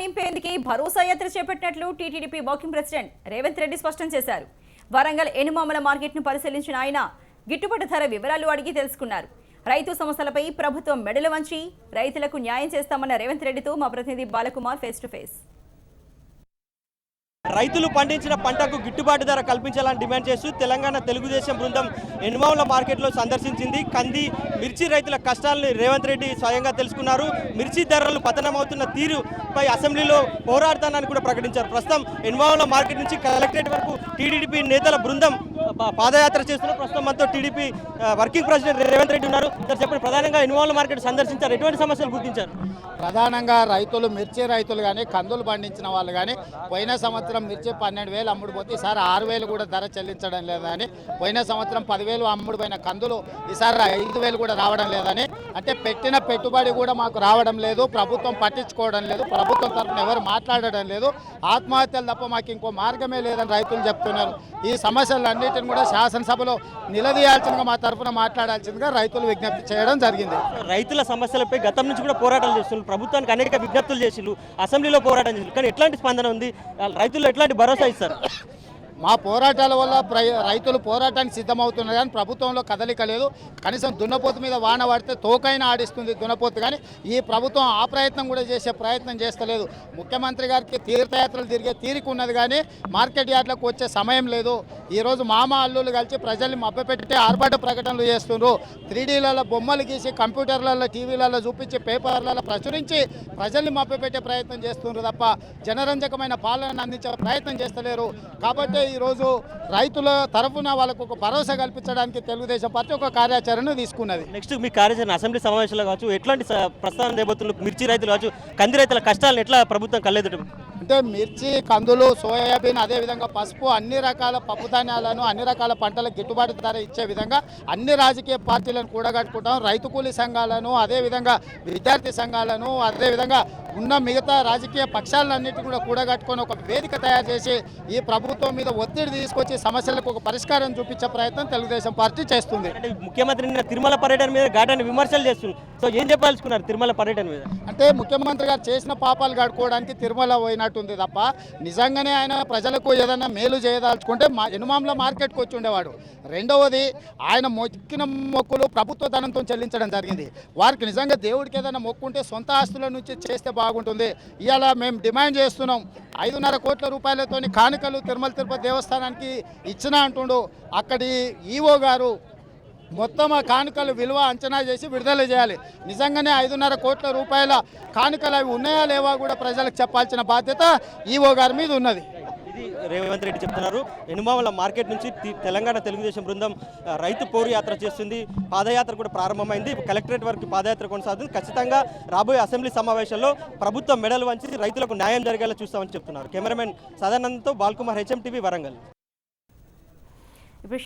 నింపేందుకు భరోసా యాత్ర చేపట్టినట్లు TTDP working president Revanth Reddy స్పష్టం చేశారు. వరంగల్ ఎనుమామల మార్కెట్ను పరిశీలించిన ఆయన గిట్టుబాటు ధర వివరాలు అడిగి తెలుసుకున్నారు. రైతు సమస్యలపై ప్రభుత్వం మెడలు వంచి రైతులకు న్యాయం చేస్తామన్న రేవంత్ రెడ్డితో మా ప్రతినిధి బాలకుమార్ ఫేస్ టు ఫేస్. రైతులు పండించిన పంటకు గిట్టుబాటు ధర కల్పించాలని డిమాండ్ చేస్తూ తెలంగాణ తెలుగుదేశం బృందం ఎనుమావుల మార్కెట్లో సందర్శించింది. కంది మిర్చి రైతుల కష్టాలను రేవంత్ రెడ్డి స్వయంగా తెలుసుకున్నారు. మిర్చి ధరలు పతనమవుతున్న తీరుపై అసెంబ్లీలో పోరాడతానని కూడా ప్రకటించారు. ప్రస్తుతం ఎనుమావుల మార్కెట్ నుంచి కలెక్టరేట్ వరకు టీడీపీ నేతల బృందం పాదయాత్ర చేస్తున్నారు. ప్రస్తుతం మనతో TDP working president Revanth Reddy ఉన్నారు. చెప్పండి, ప్రధానంగా ఎనుమావుల మార్కెట్ సందర్శించారు, ఎటువంటి సమస్యలు గుర్తించారు? ప్రధానంగా రైతులు, మిర్చి రైతులు కానీ కందులు పండించిన వాళ్ళు కానీ పోయిన సంవత్సరం మిర్చి 12,000 అమ్ముడుపోతే ఈసారి 6,000 కూడా ధర చెల్లించడం లేదని, పోయిన సంవత్సరం 10,000 అమ్ముడుపోయిన కందులు ఈసారి 5,000 కూడా రావడం లేదని, అంటే పెట్టిన పెట్టుబడి కూడా మాకు రావడం లేదు, ప్రభుత్వం పట్టించుకోవడం లేదు, ప్రభుత్వం తరఫున ఎవరు మాట్లాడడం లేదు, ఆత్మహత్యలు తప్ప మాకు ఇంకో మార్గమే లేదని రైతులు చెప్తున్నారు. ఈ సమస్యలన్నిటిని కూడా శాసనసభలో నిలదీయాల్సిందిగా మా తరఫున మాట్లాడాల్సిందిగా రైతులు విజ్ఞప్తి చేయడం జరిగింది. రైతుల సమస్యలపై గతం నుంచి కూడా పోరాటాలు చేస్తున్నారు, ప్రభుత్వానికి అనేక విజ్ఞప్తులు చేసిళ్ళు, అసెంబ్లీలో పోరాటం చేసిళ్ళు, కానీ ఎట్లాంటి స్పందన ఉంది? రైతులు ఎట్లాంటి భరోసా ఇస్తారు? మా పోరాటాల వల్ల రైతులు పోరాటానికి సిద్ధమవుతున్నారు, కానీ ప్రభుత్వంలో కదలిక లేదు. కనీసం దున్నపోతు మీద వాన పడితే తోకైనా ఆడిస్తుంది దున్నపోతు, కానీ ఈ ప్రభుత్వం ఆ ప్రయత్నం కూడా చేసే ప్రయత్నం చేస్తలేదు. ముఖ్యమంత్రి గారికి తీర్థయాత్రలు తిరిగే తీరిక ఉన్నది, కానీ మార్కెట్ యార్డ్లకు వచ్చే సమయం లేదు. ఈరోజు మామ అల్లులు కలిసి ప్రజల్ని మభ్యపెట్టి ఆర్భాట ప్రకటనలు చేస్తున్నారు. 3Dలలో బొమ్మలు గీసి కంప్యూటర్లలో, టీవీలలో చూపించి, పేపర్లలో ప్రచురించి ప్రజల్ని మభ్యపెట్టే ప్రయత్నం చేస్తున్నారు తప్ప జనరంజకమైన పాలన అందించే ప్రయత్నం చేస్తలేరు. కాబట్టి ఈరోజు రైతుల తరఫున వాళ్ళకు ఒక భరోసా కల్పించడానికి తెలుగుదేశం పార్టీ ఒక కార్యాచరణ తీసుకున్నది. నెక్స్ట్ మీ కార్యాచరణ అసెంబ్లీ సమావేశాలు కావచ్చు, ఎట్లాంటి ప్రస్తావన దేబోతులు మిర్చి రైతులు కావచ్చు, కంది రైతుల కష్టాలను ఎట్లా ప్రభుత్వం కళ్ళెదుట? అంటే మిర్చి, కందులు, సోయాబీన్, అదేవిధంగా పసుపు, అన్ని రకాల పప్పు ధాన్యాలను, అన్ని రకాల పంటలకు గిట్టుబాటు ధర ఇచ్చే విధంగా అన్ని రాజకీయ పార్టీలను కూడగట్టుకుంటాం. రైతు కూలీ సంఘాలను, అదేవిధంగా విద్యార్థి సంఘాలను, అదేవిధంగా ఉన్న మిగతా రాజకీయ పక్షాలన్నింటినీ కూడా కూడగట్టుకొని ఒక వేదిక తయారు చేసి ఈ ప్రభుత్వం మీద ఒత్తిడి తీసుకొచ్చి సమస్యలకు ఒక పరిష్కారం చూపించే ప్రయత్నం తెలుగుదేశం పార్టీ చేస్తుంది. అంటే ముఖ్యమంత్రి నిన్న తిరుమల పర్యటన మీద ఘాటైన విమర్శలు చేస్తున్నారు. సో ఏం చెప్పాల్సుకున్నారు తిరుమల పర్యటన మీద? అంటే ముఖ్యమంత్రి గారు చేసిన పాపాలు గడుకోవడానికి తిరుమల పోయినట్టుంది తప్ప నిజంగానే ఆయన ప్రజలకు ఏదైనా మేలు చేయదలుచుకుంటే ఎనుమాంల మార్కెట్కి వచ్చి ఉండేవాడు. రెండవది, ఆయన మొక్కిన మొక్కులు ప్రభుత్వ ధనంతో చెల్లించడం జరిగింది. వారికి నిజంగా దేవుడికి ఏదైనా మొక్కుంటే సొంత ఆస్తుల నుంచి చేస్తే బాగుంటుంది. ఇవాళ మేము డిమాండ్ చేస్తున్నాం, 5.5 కోట్ల రూపాయలతోని కానుకలు తిరుమల తిరుపతి దేవస్థానానికి ఇచ్చిన అంటుండు. అక్కడి ఈవో గారు మొత్తం ఆ కానుకలు విలువ అంచనా చేసి విడుదల చేయాలి. నిజంగానే 5.5 కోట్ల రూపాయల కానుకలు అవి ఉన్నాయా లేవా కూడా ప్రజలకు చెప్పాల్సిన బాధ్యత ఈవో గారి మీద ఉన్నది. ఇది రేవంత్ రెడ్డి చెప్తున్నారు. ఎనుమావుల మార్కెట్ నుంచి తెలంగాణ తెలుగుదేశం బృందం రైతు పోరు యాత్ర చేస్తుంది. పాదయాత్ర కూడా ప్రారంభమైంది. కలెక్టరేట్ వరకు పాదయాత్ర కొనసాగుతుంది. ఖచ్చితంగా రాబోయే అసెంబ్లీ సమావేశాల్లో ప్రభుత్వం మెడలు వంచి రైతులకు న్యాయం జరిగేలా చూస్తామని చెప్తున్నారు. కెమెరామెన్ సదానందతో బాలకుమార్, HM TV, వరంగల్.